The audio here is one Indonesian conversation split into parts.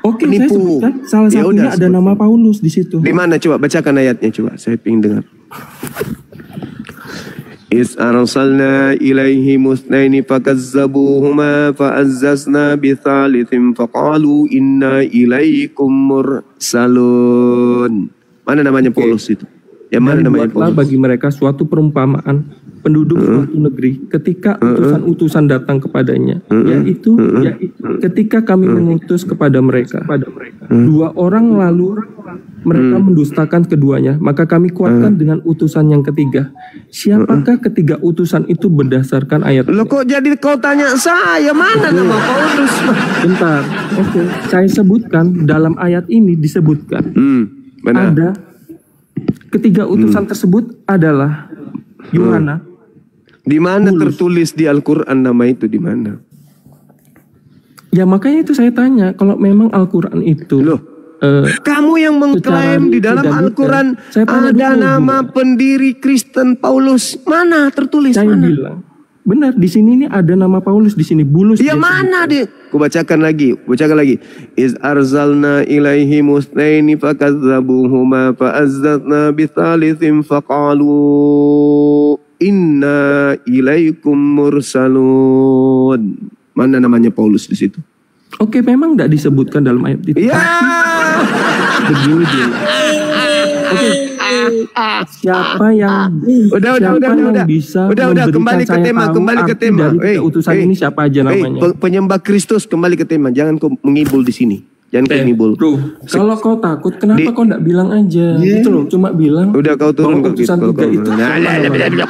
Oke, saya penipu. sebutkan salah Ya satunya udah, ada nama Paulus di situ. Di mana coba bacakan ayatnya coba, saya ingin dengar. Is arsalna ilaihi musnaini fakazzabuhuma fa'azzazna bithalithin faqalu inna ilaikum mursalun. Mana namanya Paulus itu? Yang mana namanya Buatlah Paulus? bagi mereka suatu perumpamaan penduduk suatu negeri ketika utusan-utusan datang kepadanya, yaitu ketika kami mengutus kepada mereka dua orang, lalu mereka mendustakan keduanya, maka kami kuatkan dengan utusan yang ketiga. Siapakah ketiga utusan itu berdasarkan ayat? Loh kok jadi kau tanya saya mana nama Paulus? Bentar, oke, saya sebutkan dalam ayat ini disebutkan Benar. ada ketiga utusan tersebut adalah Yohana. Di mana Paulus. tertulis di Al-Quran nama itu di mana? Ya makanya itu saya tanya, kalau memang Al-Quran itu Loh, kamu yang mengklaim di dalam tidak Al-Quran detail. Saya tanya ada dulu, nama pendiri Kristen Paulus. Mana tertulis? saya Mana? bilang benar di sini nih ada nama Paulus di sini. Bulus. Ya dia mana deh? Ku bacakan lagi. Is arzalna ilaihi musnaini fakazzabuhuma fa'azzatna bithalithin faqalu inna ilaikum mursalun. Mana namanya Paulus di situ? Oke, memang tidak disebutkan dalam ayat itu. Ya. Begini dia. Oke. Siapa yang Udah, bisa udah, memberikan kembali ke saya tema, tahu kembali ke arti tema. dari tiga utusan ini siapa aja namanya? Penyembah Kristus, kembali ke tema. Jangan kau mengibul di sini. Jangan kau mengibul. Bro, kalau kau takut, kenapa kau tidak bilang aja? Gitu loh, cuma bilang. Udah kau turun bahwa kau utusan gitu, tiga kau- itu.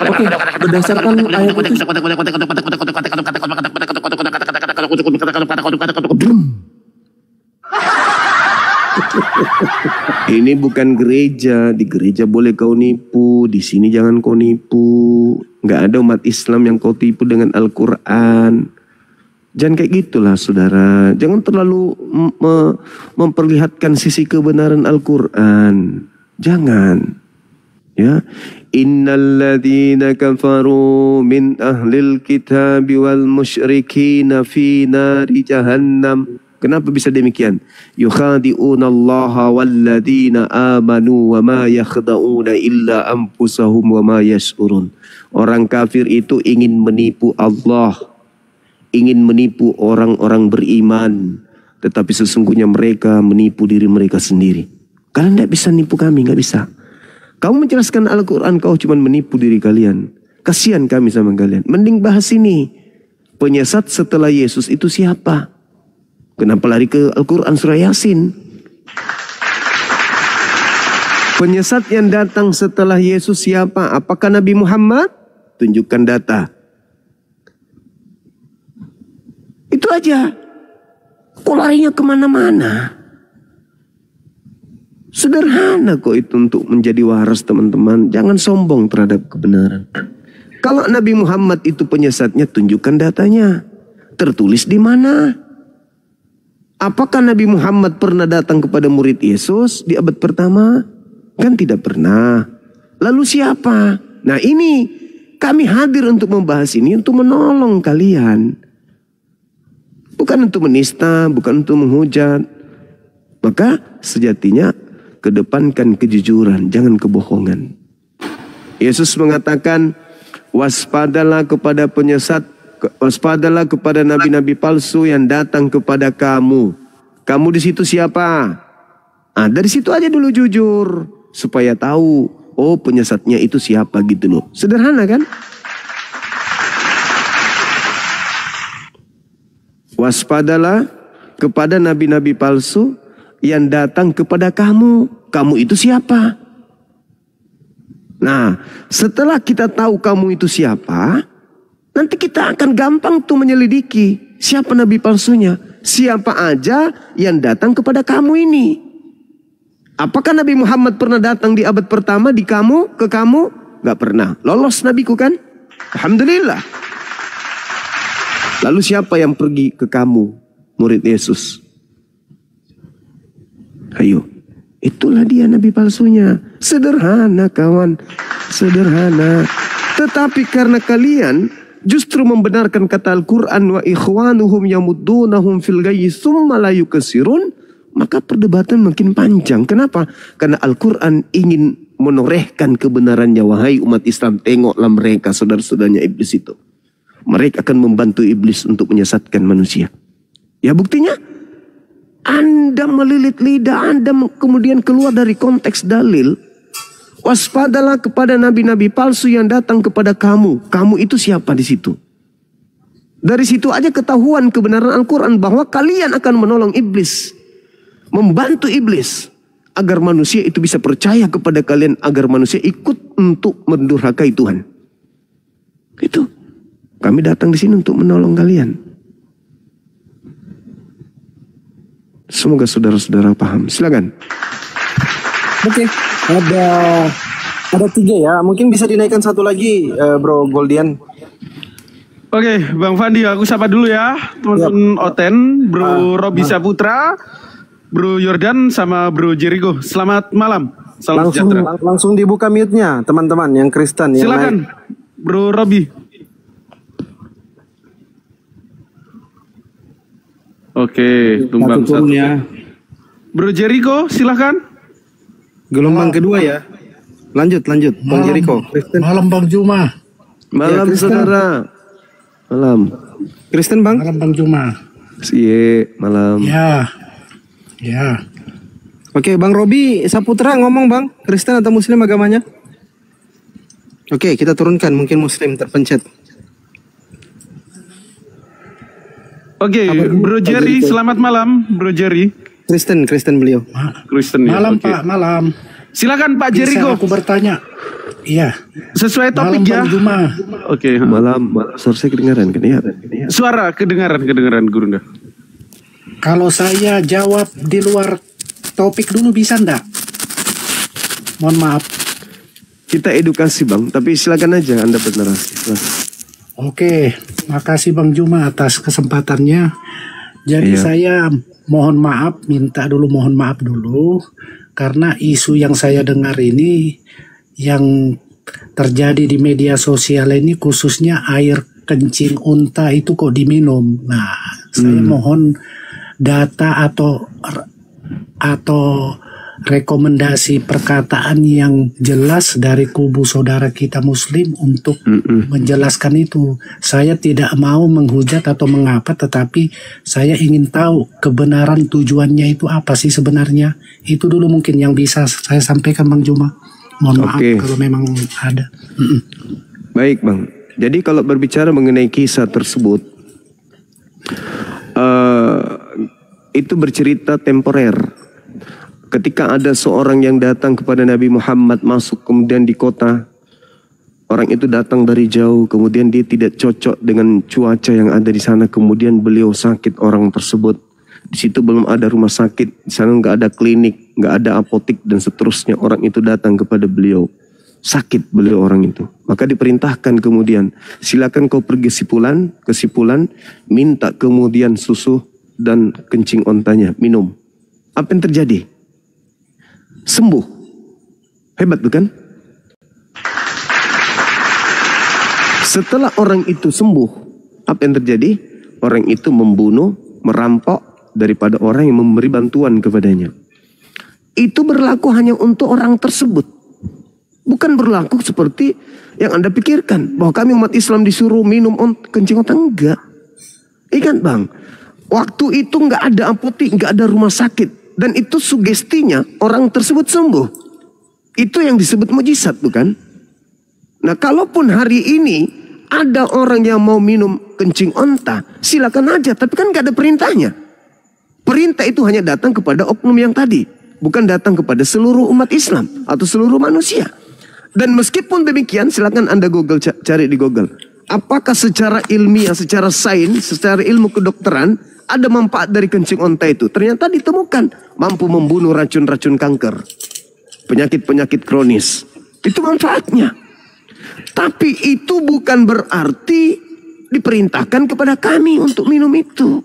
Oke, berdasarkan ayat itu. Ini bukan gereja. Di gereja boleh kau nipu, di sini jangan kau nipu. Nggak ada umat Islam yang kau tipu dengan Al-Quran. Jangan kayak gitulah saudara. Jangan terlalu memperlihatkan sisi kebenaran Al-Quran. Jangan. Ya, innalladzina kafaru min ahlil kitabi wal musyrikina fi nari jahannam. Kenapa bisa demikian? Yukhadi'una Allah walladzina amanu wa ma yakhda'una illa anfusahum wa ma yash'urun. Orang kafir itu ingin menipu Allah, ingin menipu orang-orang beriman, tetapi sesungguhnya mereka menipu diri mereka sendiri. Kalian tidak bisa nipu kami, nggak bisa. Kamu menjelaskan Al-Quran, kau cuma menipu diri kalian. Kasihan kami sama kalian. Mending bahas ini. Penyesat setelah Yesus itu siapa? Kenapa lari ke Al-Quran surah Yasin? Penyesat yang datang setelah Yesus siapa? Apakah Nabi Muhammad? Tunjukkan data. Itu aja. Kok larinya kemana-mana? Sederhana kok itu untuk menjadi waras teman-teman. Jangan sombong terhadap kebenaran. Kalau Nabi Muhammad itu penyesatnya, tunjukkan datanya. Tertulis di mana? Apakah Nabi Muhammad pernah datang kepada murid Yesus di abad pertama? Kan tidak pernah. Lalu siapa? Nah ini kami hadir untuk membahas ini untuk menolong kalian. Bukan untuk menista, bukan untuk menghujat. Maka sejatinya kedepankan kejujuran, jangan kebohongan. Yesus mengatakan, waspadalah kepada penyesat, waspadalah kepada nabi-nabi palsu yang datang kepada kamu. Kamu di situ siapa? Ah, dari situ aja dulu jujur, supaya tahu, oh penyesatnya itu siapa gitu loh. Sederhana kan? Waspadalah kepada nabi-nabi palsu yang datang kepada kamu. Kamu itu siapa? Nah, setelah kita tahu kamu itu siapa, nanti kita akan gampang tuh menyelidiki siapa nabi palsunya. Siapa aja yang datang kepada kamu ini. Apakah Nabi Muhammad pernah datang di abad pertama di kamu, ke kamu? Gak pernah. Lolos nabiku kan? Alhamdulillah. Lalu siapa yang pergi ke kamu, murid Yesus? Ayo, itulah dia nabi palsunya. Sederhana kawan, sederhana. Tetapi karena kalian justru membenarkan kata Al-Quran, wa ikhwanuhum yamuddunahum fil ghayyi tsumma la yukasirun, maka perdebatan makin panjang. Kenapa? Karena Al-Quran ingin menorehkan kebenarannya. Wahai umat Islam, tengoklah mereka, saudara-saudaranya iblis itu. Mereka akan membantu iblis untuk menyesatkan manusia. Ya buktinya, Anda melilit lidah Anda kemudian keluar dari konteks dalil. Waspadalah kepada nabi-nabi palsu yang datang kepada kamu. Kamu itu siapa di situ? Dari situ aja ketahuan kebenaran Al-Quran bahwa kalian akan menolong iblis. Membantu iblis. Agar manusia itu bisa percaya kepada kalian. Agar manusia ikut untuk mendurhakai Tuhan. Itu. Kami datang di sini untuk menolong kalian. Semoga saudara-saudara paham. Silakan. Oke, ada 3 ya. Mungkin bisa dinaikkan satu lagi, Bro Goldian. Oke, Bang Fandi, aku sapa dulu ya. Teman-teman Oten, Bro Robi Saputra, Bro Yordan, sama Bro Jericho. Selamat malam. Salam sejahtera. Langsung dibuka mute-nya, teman-teman yang Kristen. Silakan, Bro Robi. Oke, tumbang satu. Bro Jericho, silakan. Gelombang kedua ya. Lanjut, Bang Jericho. Malam Bang Juma. Malam ya, saudara. Malam. Kristen Bang. Malam Bang Juma. Malam. Ya. Oke, Bang Robi Saputra ngomong Bang. Kristen atau Muslim agamanya? Oke, kita turunkan. Mungkin Muslim terpencet. Oke, Bro Jerry, selamat malam, Bro Jerry. Kristen beliau. Kristen ya. Malam Pak, malam. Silakan Pak Bisa Jericho. aku bertanya? Iya. Sesuai topik malam, ya. Bang Juma. Oke. Malam, suara saya kedengaran. Suara kedengaran Gurunda. Kalau saya jawab di luar topik dulu bisa ndak? Mohon maaf. Kita edukasi Bang, tapi silakan aja Anda bernarasi. Oke, makasih Bang Juma atas kesempatannya. Jadi saya mohon maaf dulu karena isu yang saya dengar ini yang terjadi di media sosial ini khususnya air kencing unta itu kok diminum. Nah, saya mohon data atau rekomendasi perkataan yang jelas dari kubu saudara kita Muslim untuk menjelaskan itu. Saya tidak mau menghujat atau mengapa, tetapi saya ingin tahu kebenaran tujuannya itu apa sih sebenarnya. Itu dulu mungkin yang bisa saya sampaikan Bang Juma. Mohon maaf kalau memang ada. Baik Bang. Jadi kalau berbicara mengenai kisah tersebut, itu bercerita temporer. Ketika ada seorang yang datang kepada Nabi Muhammad masuk kemudian di kota, orang itu datang dari jauh, kemudian dia tidak cocok dengan cuaca yang ada di sana, kemudian beliau sakit orang tersebut. Di situ belum ada rumah sakit, di sana nggak ada klinik, nggak ada apotik dan seterusnya. Orang itu datang kepada beliau, sakit beliau orang itu. Maka diperintahkan kemudian, silakan kau pergi ke sipulan, minta kemudian susu dan kencing ontanya, minum. Apa yang terjadi? Sembuh. Hebat bukan? Setelah orang itu sembuh, apa yang terjadi? Orang itu membunuh, merampok daripada orang yang memberi bantuan kepadanya. Itu berlaku hanya untuk orang tersebut. Bukan berlaku seperti yang Anda pikirkan. Bahwa kami umat Islam disuruh minum kencing onta. Enggak. Ingat Bang, waktu itu nggak ada apotek, nggak ada rumah sakit. Dan itu sugestinya orang tersebut sembuh. Itu yang disebut mujizat bukan? Nah kalaupun hari ini ada orang yang mau minum kencing onta, silakan aja. Tapi kan gak ada perintahnya. Perintah itu hanya datang kepada oknum yang tadi. Bukan datang kepada seluruh umat Islam atau seluruh manusia. Dan meskipun demikian silakan Anda cari di Google. Apakah secara ilmiah, secara sains, secara ilmu kedokteran ada manfaat dari kencing onta itu? Ternyata ditemukan mampu membunuh racun-racun kanker, penyakit-penyakit kronis. Itu manfaatnya. Tapi itu bukan berarti diperintahkan kepada kami untuk minum itu.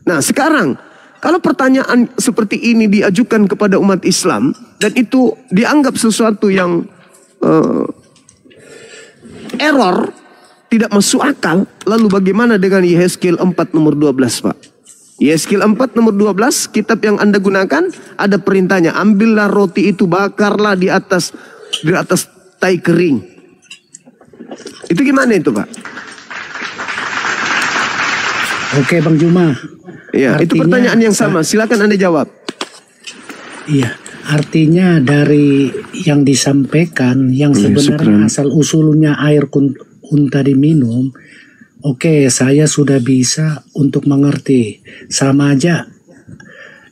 Nah sekarang, kalau pertanyaan seperti ini diajukan kepada umat Islam dan itu dianggap sesuatu yang error, tidak masuk akal, lalu bagaimana dengan Yehezkiel 4 nomor 12 Pak? Yeskil 4 nomor 12, kitab yang Anda gunakan ada perintahnya, ambillah roti itu, bakarlah di atas tai kering. Itu gimana itu, Pak? Oke, Bang Juma. Ya, itu pertanyaan yang sama. Silakan Anda jawab. Iya, artinya dari yang disampaikan, yang sebenarnya asal usulnya air unta diminum, oke, saya sudah bisa untuk mengerti. Sama aja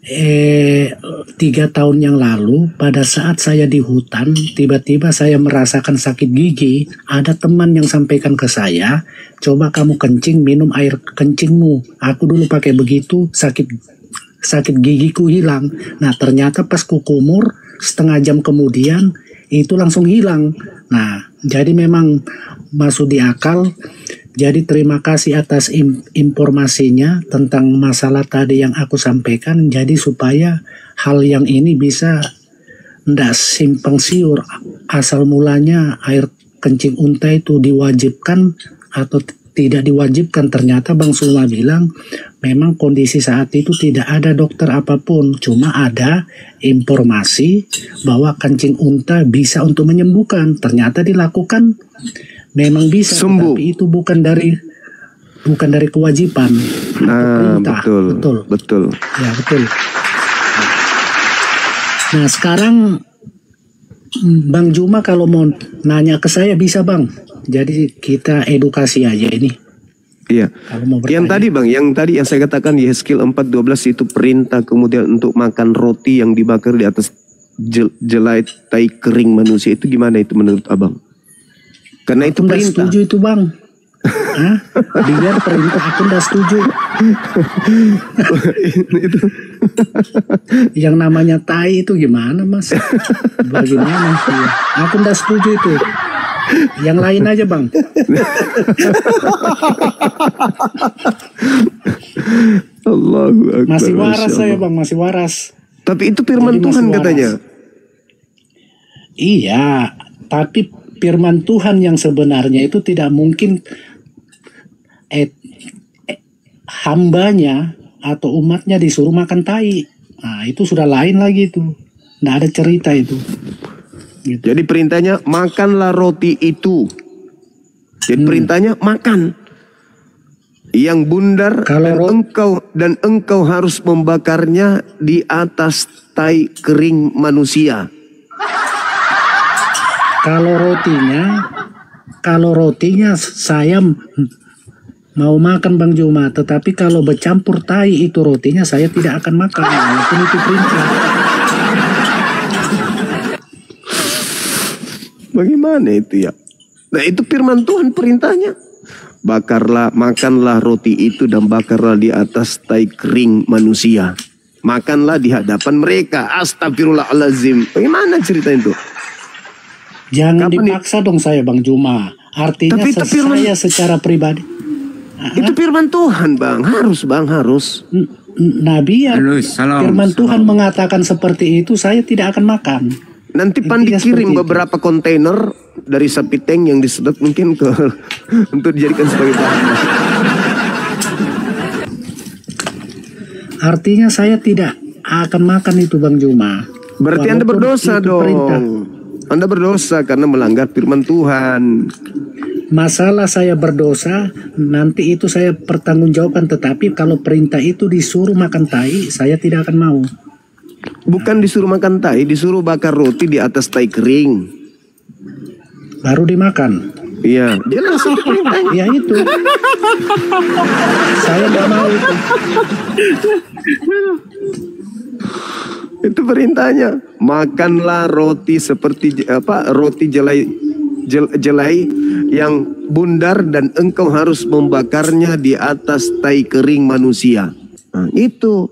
3 tahun yang lalu pada saat saya di hutan, tiba-tiba saya merasakan sakit gigi. Ada teman yang sampaikan ke saya, coba kamu kencing, minum air kencingmu. Aku dulu pakai begitu, sakit gigiku hilang. Nah, ternyata pas kukumur setengah jam kemudian itu langsung hilang. Nah, jadi memang masuk di akal. Jadi terima kasih atas informasinya tentang masalah tadi yang aku sampaikan. Jadi supaya hal yang ini bisa ndak simpang siur. Asal mulanya air kencing unta itu diwajibkan atau tidak diwajibkan. Ternyata Bang Suma bilang memang kondisi saat itu tidak ada dokter apapun. Cuma ada informasi bahwa kencing unta bisa untuk menyembuhkan. Ternyata dilakukan. Memang bisa, sembuh. tapi itu bukan dari kewajiban. Betul. Ya, betul. Nah, sekarang Bang Juma kalau mau nanya ke saya bisa, Bang. Jadi kita edukasi aja ini. Iya. Yang tadi, Bang, yang saya katakan di Yeskil 4:12 itu perintah kemudian untuk makan roti yang dibakar di atas jelai tai kering manusia, itu gimana itu menurut Abang? Karena itu perintah. Setuju itu, Bang. Hah? Biar perintah, aku nggak setuju. Itu. Yang namanya tai itu gimana, Mas? Bagaimana? Ya. Aku nggak setuju itu. Yang lain aja, Bang. Allahu Akbar. Masih waras saya, Bang, masih waras. Tapi itu firman Tuhan katanya. Iya, tapi firman Tuhan yang sebenarnya itu tidak mungkin hambanya atau umatnya disuruh makan tai. Nah, itu sudah lain lagi itu. Nggak ada cerita itu. Gitu. Jadi perintahnya makanlah roti itu. Jadi perintahnya makan. Yang bundar dan engkau harus membakarnya di atas tai kering manusia. Kalau rotinya saya mau makan, Bang Juma, tetapi kalau bercampur tai itu rotinya saya tidak akan makan. Walaupun itu perintah. Bagaimana itu ya? Nah, itu firman Tuhan perintahnya. Makanlah roti itu dan bakarlah di atas tai kering manusia. Makanlah di hadapan mereka. Astagfirullahalazim. Bagaimana cerita itu? Jangan dipaksa dong saya, Bang Juma. Artinya saya secara pribadi. Itu firman Tuhan, Bang. Harus. Nabi ya. Firman Tuhan mengatakan seperti itu, saya tidak akan makan. Nanti Pan dikirim beberapa kontainer dari sapi tank yang disedot mungkin untuk dijadikan sebagai bahan. Artinya saya tidak akan makan itu, Bang Juma. Berarti Anda berdosa dong. Perintah. Anda berdosa karena melanggar firman Tuhan. Masalah saya berdosa, nanti itu saya pertanggungjawabkan. Tetapi kalau perintah itu disuruh makan tai, saya tidak akan mau. Bukan disuruh makan tai, disuruh bakar roti di atas tai kering. Baru dimakan. Iya, jelas itu perintahnya. Ya itu. Saya nggak mau itu. Itu perintahnya. Makanlah roti seperti roti jelai yang bundar dan engkau harus membakarnya di atas tai kering manusia. Nah, itu.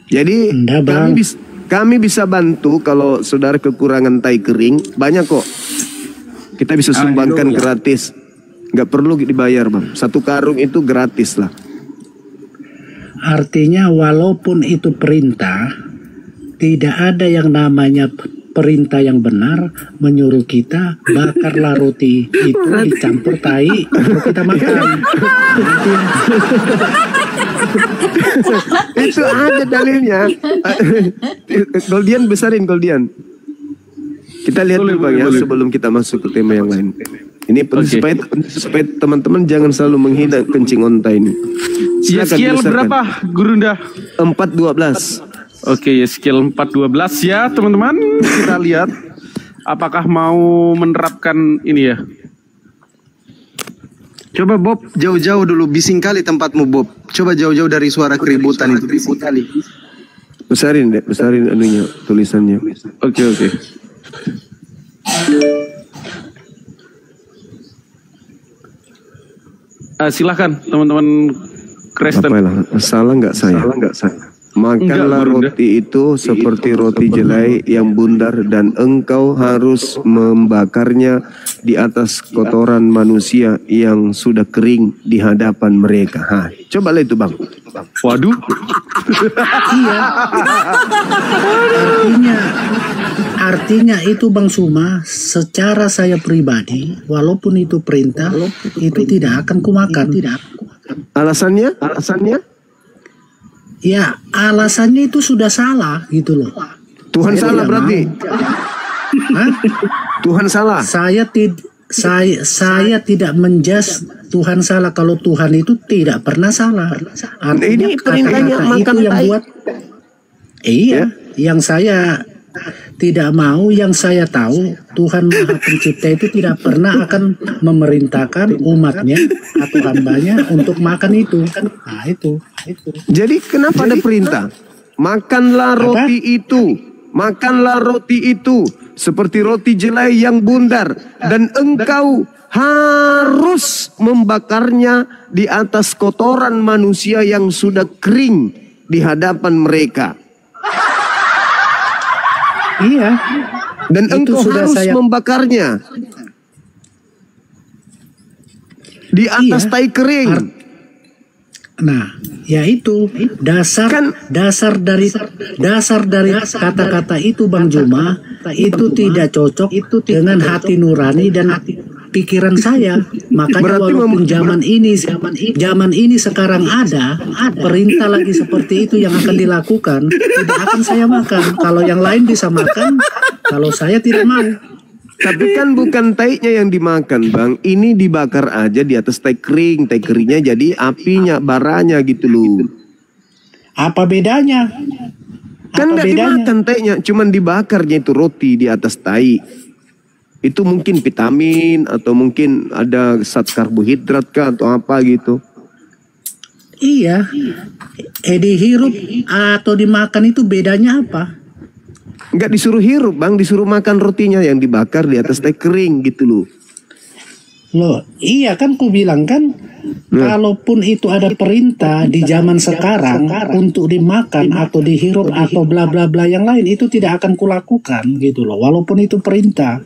Jadi kami bisa bantu kalau saudara kekurangan tai kering, banyak kok. Kita bisa sumbangkan gratis. Nggak perlu dibayar, Bang. 1 karung itu gratis lah. Artinya walaupun itu perintah, tidak ada yang namanya perintah yang benar menyuruh kita bakarlah roti itu dicampur tai baru kita makan. Itu ada dalilnya. Goldian besarin Goldian. Kita lihat dulu Bang ya sebelum kita masuk ke tema yang lain. Ini supaya teman-teman jangan selalu menghina kencing onta ini. Yeskiel berapa Gurunda? 4:12. Oke, Yeskiel 4:12 ya teman-teman. Kita lihat apakah mau menerapkan ini ya. Coba Bob jauh-jauh dulu, bising kali tempatmu Bob. Coba jauh-jauh dari suara keributan itu. Bising kali. Besarin anunya, tulisannya. Oke. Silahkan teman-teman Kristen. Salah nggak saya? Makanlah roti itu seperti roti jelai yang bundar dan engkau harus membakarnya di atas kotoran manusia yang sudah kering di hadapan mereka. Coba lihat itu Bang. Waduh. Iya. Artinya itu Bang Suma, secara saya pribadi, walaupun itu perintah, itu tidak akan kumakan. Alasannya? Ya, alasannya itu sudah salah gitu loh. Tuhan Saya salah tidak berarti. Hah? Tuhan salah. Saya tidak menjas Tuhan salah kalau Tuhan itu tidak pernah salah. Artinya Ini perintahnya kata-kata makan itu yang tai. buat. Iya, yang saya tidak mau, yang saya tahu Tuhan Maha Pencipta itu tidak pernah akan memerintahkan umatnya atau hambanya untuk makan itu. Nah itu. Jadi kenapa ada perintah? Makanlah roti itu. Makanlah roti itu seperti roti jelai yang bundar dan engkau harus membakarnya di atas kotoran manusia yang sudah kering di hadapan mereka. Iya. Dan Itu engkau sudah harus saya- membakarnya di atas Iya. tai kering. Nah, yaitu dasar dari kata-kata itu Bang Juma itu tidak cocok dengan hati nurani dan pikiran saya. Makanya Berarti walaupun zaman ini sekarang ada perintah lagi seperti itu yang akan dilakukan, tidak akan saya makan. Kalau yang lain bisa makan, kalau saya tidak mau. Tapi kan bukan tainya yang dimakan Bang. Ini dibakar aja di atas tai kering. Tai keringnya jadi apinya, baranya gitu loh. Apa bedanya? Kan nggak dimakan tainya, cuman dibakarnya itu roti di atas tai. Itu mungkin vitamin atau mungkin ada zat karbohidrat kah atau apa gitu. Iya. Dihirup atau dimakan itu bedanya apa? Nggak disuruh hirup Bang, disuruh makan rotinya yang dibakar di atas tai kering gitu loh. Loh, iya kan ku bilang kan, kalaupun itu ada perintah di zaman sekarang untuk dimakan atau dihirup atau bla bla bla yang lain, itu tidak akan kulakukan gitu loh. Walaupun itu perintah.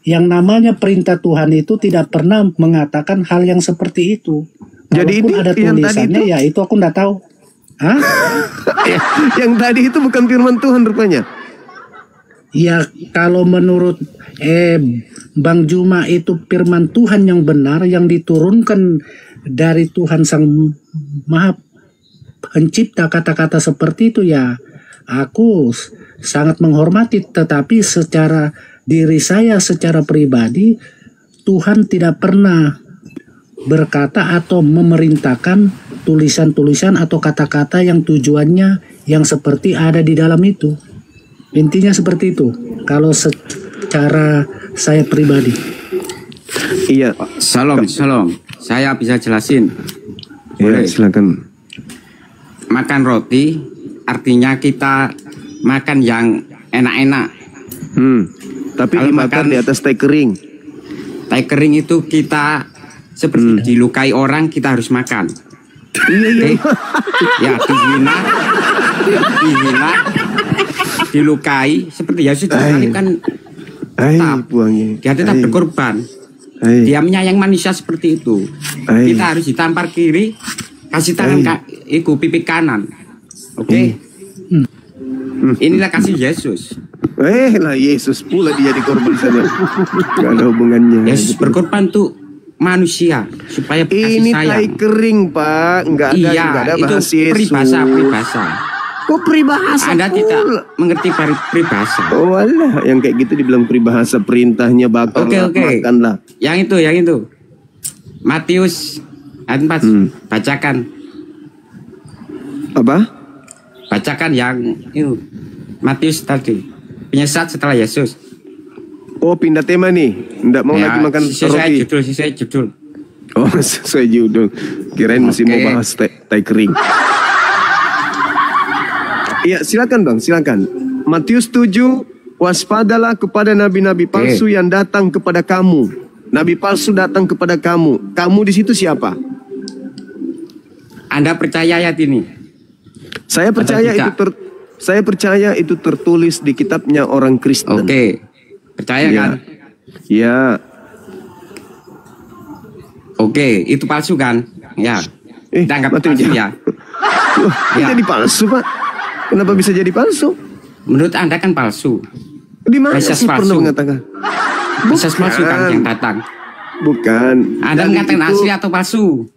Yang namanya perintah Tuhan itu tidak pernah mengatakan hal yang seperti itu. Jadi Walaupun ini ada yang tadi tulisannya, itu- ya itu aku nggak tahu. Hah? Yang tadi itu bukan firman Tuhan rupanya. Ya kalau menurut Bang Juma itu firman Tuhan yang benar yang diturunkan dari Tuhan Sang Maha Pencipta, kata-kata seperti itu ya aku sangat menghormati, tetapi secara diri saya secara pribadi Tuhan tidak pernah berkata atau memerintahkan tulisan-tulisan atau kata-kata yang tujuannya yang seperti ada di dalam itu. Intinya seperti itu. Kalau secara saya pribadi. Iya. Shalom. Saya bisa jelasin. Ya, Boleh. silakan. Makan roti artinya kita makan yang enak-enak. Tapi Kalau dibakar makan- di atas tai kering. Tai kering itu kita seperti dilukai orang, kita harus makan. Oke? Ya, dihina, dilukai seperti Yesus salib kan tetap. Buangnya. Dia tetap berkorban. Dia menyayang manusia seperti itu. Kita harus ditampar kiri, kasih tangan iku pipi kanan. Oke? Inilah kasih Yesus. Lah Yesus pula dia jadi korban sana. Gak ada hubungannya. Yesus berkorban tuh manusia supaya kasih ini sayang. tai kering, Pak. Enggak ada, Iya, enggak ada itu bahasa Yesus. peribahasa. Kok peribahasa? Anda tidak pula? mengerti peribahasa. Oh alah, yang kayak gitu dibilang peribahasa, perintahnya bakar makanlah. Yang itu. Matius ayat 4, bacakan. Apa? Bacakan yang itu. Matius tadi. Penyesat setelah Yesus. Oh, pindah tema nih. Enggak mau lagi makan roti. Sesuai judul. Oh, sesuai judul. Kirain masih mau bahas tai kering. Iya, silakan Bang, silakan. Matius 7, waspadalah kepada nabi-nabi palsu yang datang kepada kamu. Nabi palsu datang kepada kamu. Kamu di situ siapa? Anda percaya ayat ini? Saya percaya itu tertulis di kitabnya orang Kristen. Oke. Percaya kan? Ya. Oke, itu palsu kan? Ya. Kita anggap palsu ya. Loh, jadi palsu, Pak. Kenapa bisa jadi palsu? Menurut Anda kan palsu. Di mana sih pernah mengatakan? Mesias palsu kan yang datang. Bukan. Anda mengatakan asli atau palsu?